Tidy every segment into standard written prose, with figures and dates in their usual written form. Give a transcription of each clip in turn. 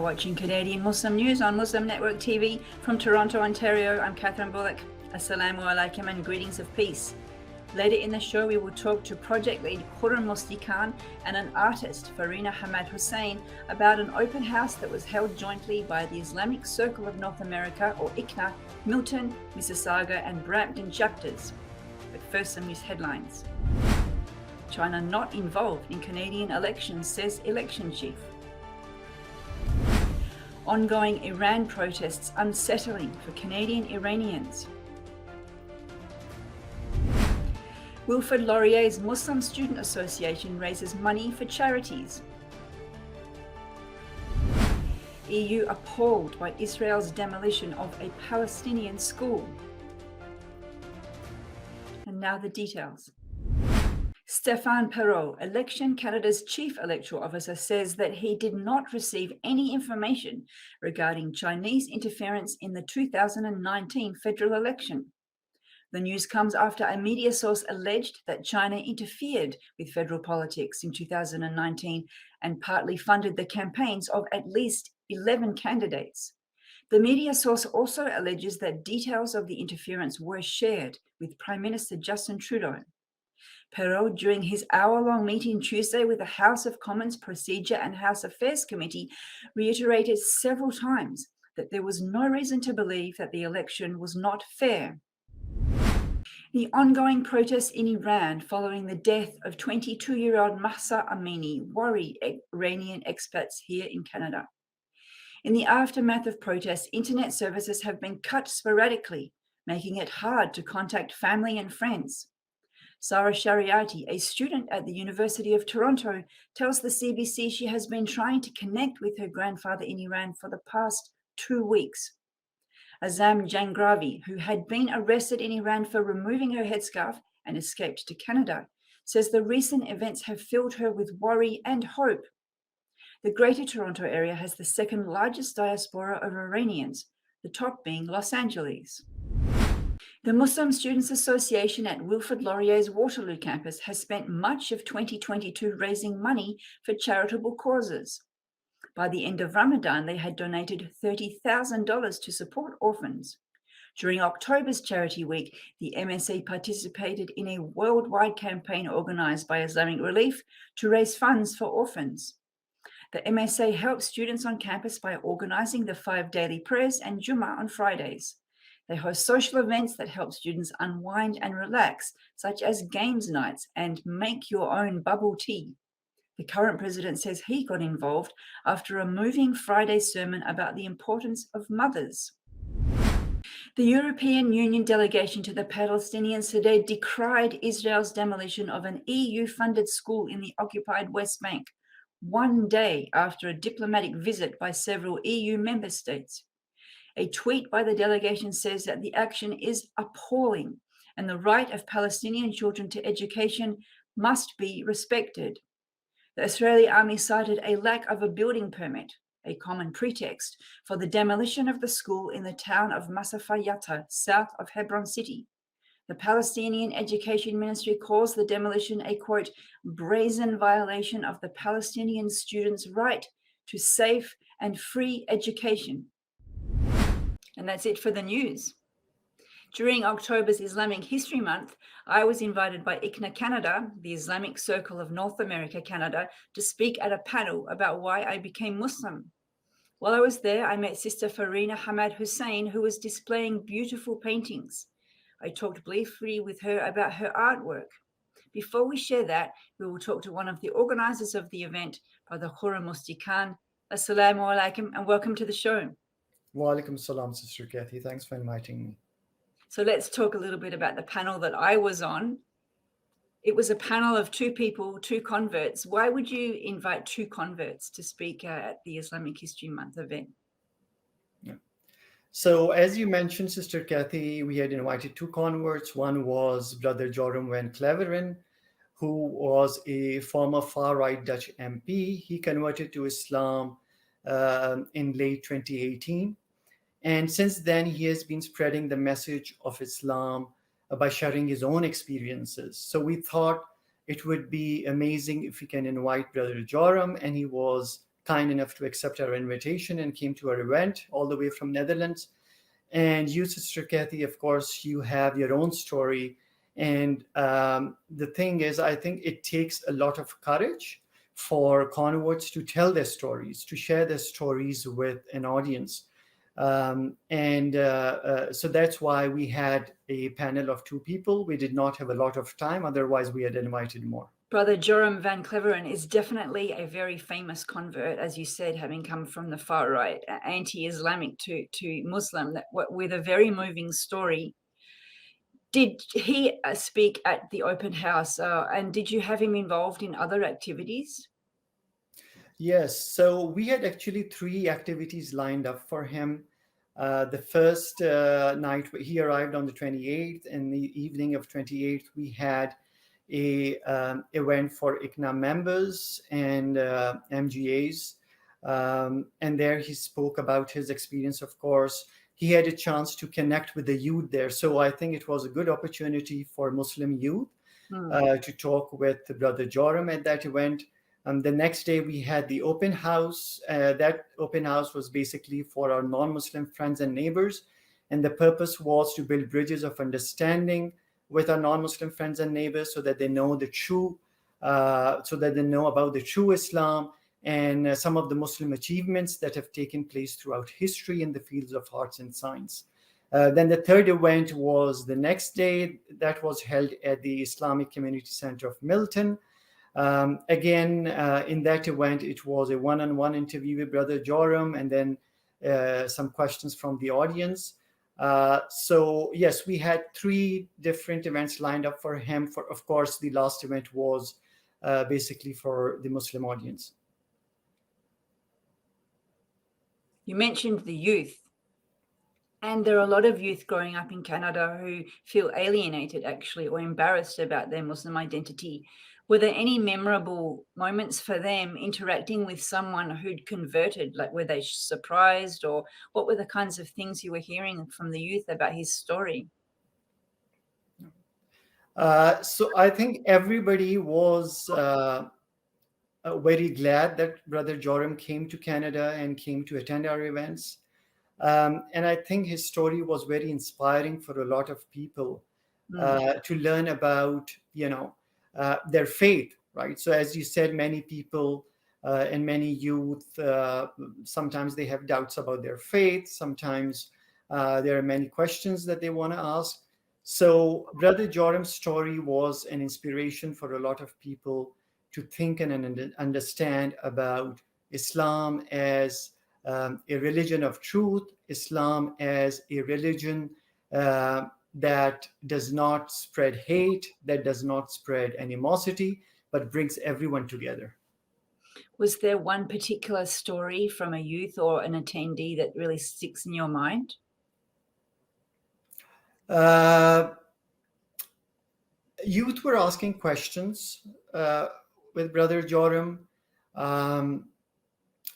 watching Canadian Muslim News on Muslim Network TV from Toronto, Ontario. I'm Catherine Bullock. Assalamu alaikum and greetings of peace. Later in the show, we will talk to project lead Khurram Musti and an artist, Farina Hammad Hussain, about an open house that was held jointly by the Islamic Circle of North America, or Icna, Milton, Mississauga and Brampton chapters. But first, some news headlines. China not involved in Canadian elections, says election chief. Ongoing Iran protests unsettling for Canadian Iranians. Wilfried Laurier's Muslim Student Association raises money for charities. EU appalled by Israel's demolition of a Palestinian school. And now the details. Stéphane Perrault, Election Canada's chief electoral officer, says that he did not receive any information regarding Chinese interference in the 2019 federal election. The news comes after a media source alleged that China interfered with federal politics in 2019 and partly funded the campaigns of at least 11 candidates. The media source also alleges that details of the interference were shared with Prime Minister Justin Trudeau. Perrault, during his hour-long meeting Tuesday with the House of Commons Procedure and House Affairs Committee, reiterated several times that there was no reason to believe that the election was not fair. The ongoing protests in Iran following the death of 22-year-old Mahsa Amini worry Iranian expats here in Canada. In the aftermath of protests, internet services have been cut sporadically, making it hard to contact family and friends. Sarah Shariati, a student at the University of Toronto, tells the CBC she has been trying to connect with her grandfather in Iran for the past 2 weeks. Azam Jangravi, who had been arrested in Iran for removing her headscarf and escaped to Canada, says the recent events have filled her with worry and hope. The Greater Toronto Area has the second largest diaspora of Iranians, the top being Los Angeles. The Muslim Students Association at Wilfried Laurier's Waterloo campus has spent much of 2022 raising money for charitable causes. By the end of Ramadan, they had donated $30,000 to support orphans. During October's Charity Week, the MSA participated in a worldwide campaign organized by Islamic Relief to raise funds for orphans. The MSA helps students on campus by organizing the 5 daily prayers and Jummah on Fridays. They host social events that help students unwind and relax, such as games nights and make your own bubble tea. The current president says he got involved after a moving Friday sermon about the importance of mothers. The European Union delegation to the Palestinians today decried Israel's demolition of an EU-funded school in the occupied West Bank, 1 day after a diplomatic visit by several EU member states. A tweet by the delegation says that the action is appalling and the right of Palestinian children to education must be respected. The Israeli army cited a lack of a building permit, a common pretext, for the demolition of the school in the town of Masafayata, south of Hebron City. The Palestinian Education Ministry calls the demolition a, quote, brazen violation of the Palestinian students' right to safe and free education. And that's it for the news. During October's Islamic History Month, I was invited by Icna Canada, the Islamic Circle of North America, Canada, to speak at a panel about why I became Muslim. While I was there, I met Sister Farina Hammad Hussain, who was displaying beautiful paintings. I talked briefly with her about her artwork. Before we share that, we will talk to one of the organizers of the event, Brother Khurram Musti. Assalamu alaikum and welcome to the show. Wa alaikum salam, Sister Kathy. Thanks for inviting me. So let's talk a little bit about the panel that I was on. It was a panel of 2 people, 2 converts. Why would you invite 2 converts to speak at the Islamic History Month event? Yeah. So as you mentioned, Sister Kathy, we had invited 2 converts. One was Brother Joram van Cleveren, who was a former far-right Dutch MP. He converted to Islam in late 2018. And since then, he has been spreading the message of Islam by sharing his own experiences. So we thought it would be amazing if we can invite Brother Joram, and he was kind enough to accept our invitation and came to our event all the way from Netherlands. And you, Sister Kathy, of course, you have your own story. And the thing is, I think it takes a lot of courage for converts to tell their stories, to share their stories with an audience. So that's why we had a panel of 2 people. We did not have a lot of time. Otherwise, we had invited more. Brother Joram van Cleveren is definitely a very famous convert, as you said, having come from the far right, anti-Islamic to Muslim, with a very moving story. Did he speak at the open house, and did you have him involved in other activities? Yes, so we had actually 3 activities lined up for him. The first night, he arrived on the 28th. In the evening of 28th, we had a event for Icna members and MGAs. And there he spoke about his experience, of course. He had a chance to connect with the youth there. So I think it was a good opportunity for Muslim youth to talk with Brother Joram at that event. The next day we had the open house. That open house was basically for our non-Muslim friends and neighbors. And the purpose was to build bridges of understanding with our non-Muslim friends and neighbors so that they know the true, so that they know about the true Islam and some of the Muslim achievements that have taken place throughout history in the fields of arts and science. Then the third event was the next day. That was held at the Islamic Community Center of Milton. Again, in that event, it was a one-on-one interview with Brother Joram and then some questions from the audience. So yes, we had 3 different events lined up for him. For, of course, the last event was basically for the Muslim audience. You mentioned the youth, and there are a lot of youth growing up in Canada who feel alienated, actually, or embarrassed about their Muslim identity. Were there any memorable moments for them interacting with someone who'd converted? Like, were they surprised, or what were the kinds of things you were hearing from the youth about his story? So I think everybody was very glad that Brother Joram came to Canada and came to attend our events. And I think his story was very inspiring for a lot of people to learn about, their faith, right? So as you said, many people and many youth, sometimes they have doubts about their faith. Sometimes there are many questions that they want to ask. So Brother Joram's story was an inspiration for a lot of people to think and understand about Islam as a religion of truth, Islam as a religion that does not spread hate, that does not spread animosity, but brings everyone together. Was there one particular story from a youth or an attendee that really sticks in your mind? Youth were asking questions with Brother Joram.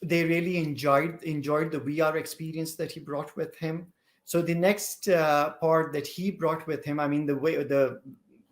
They really enjoyed the VR experience that he brought with him. So the next part that he brought with him, I mean, the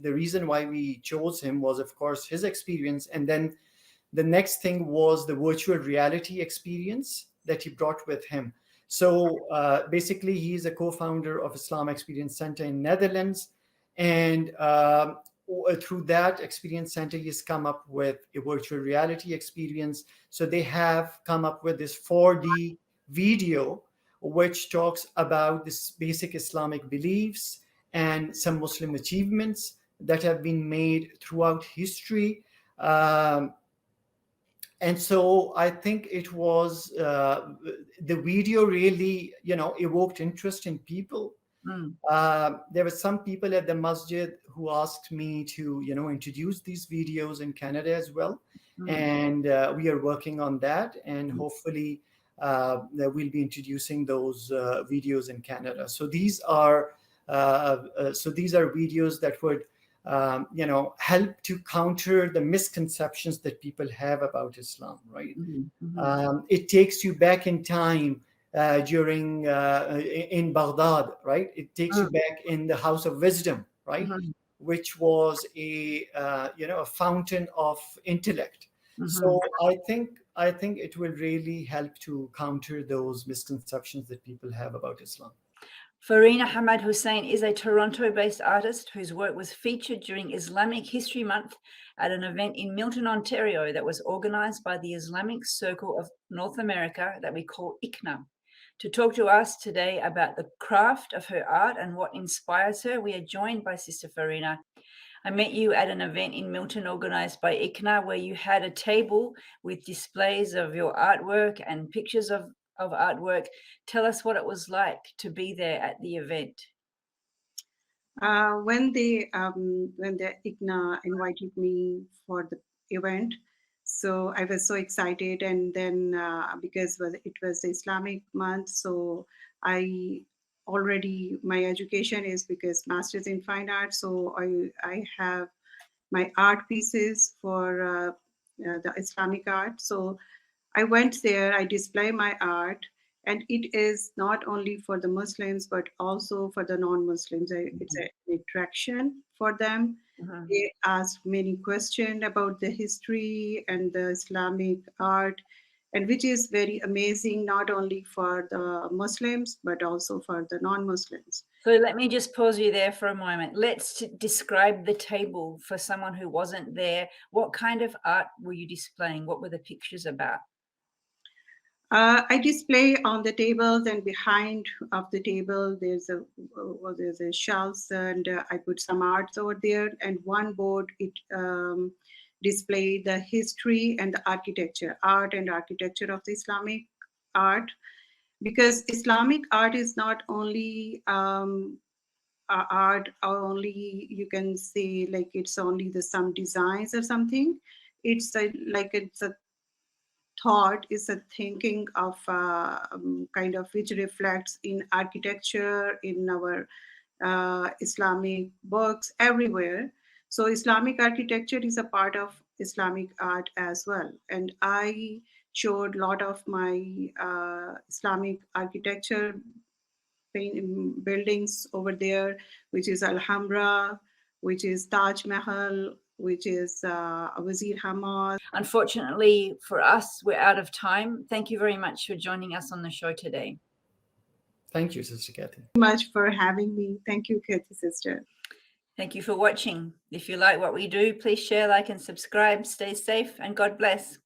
reason why we chose him was, of course, his experience. And then the next thing was the virtual reality experience that he brought with him. So basically, he's a co-founder of Islam Experience Center in Netherlands. And through that experience center, he's come up with a virtual reality experience. So they have come up with this 4D video, which talks about this basic Islamic beliefs and some Muslim achievements that have been made throughout history. And so I think it was the video really, evoked interest in people. There were some people at the masjid who asked me to, introduce these videos in Canada as well. And we are working on that. And hopefully we'll be introducing those videos in Canada. So these are videos that would, help to counter the misconceptions that people have about Islam, right? It takes you back in time during in Baghdad, right? It takes you back in the House of Wisdom, right? Which was a fountain of intellect. So I think I think it will really help to counter those misconceptions that people have about Islam. Farina Hammad Hussain is a Toronto-based artist whose work was featured during Islamic History Month at an event in Milton, Ontario that was organised by the Islamic Circle of North America that we call Icna. To talk to us today about the craft of her art and what inspires her, we are joined by Sister Farina. I met you at an event in Milton organised by Icna where you had a table with displays of your artwork and pictures of artwork. Tell us what it was like to be there at the event. When the Icna invited me for the event, so I was so excited, and then because it was Islamic month, so I already, my education is because Masters in Fine Arts, so I have my art pieces for the Islamic art. So I went there, I display my art, and it is not only for the Muslims, but also for the non-Muslims. It's an attraction for them. They ask many questions about the history and the Islamic art, and which is very amazing, not only for the Muslims, but also for the non-Muslims. So let me just pause you there for a moment. Let's describe the table for someone who wasn't there. What kind of art were you displaying? What were the pictures about? I display on the tables, and behind of the table there's a shelves, and I put some arts over there. And one board it display the history and the architecture, art and architecture of the Islamic art, because Islamic art is not only art, or only you can say like it's only the some designs or something. It's it's a thought, is a thinking of kind of which reflects in architecture, in our Islamic books, everywhere. So Islamic architecture is a part of Islamic art as well. And I showed a lot of my Islamic architecture buildings over there, which is Alhambra, which is Taj Mahal, which is Wazir Hamad. Unfortunately for us, we're out of time. Thank you very much for joining us on the show today. Thank you, Sister Kathy. Thank you much for having me. Thank you, Kathy, sister. Thank you for watching. If you like what we do, please share, like, and subscribe. Stay safe, and God bless.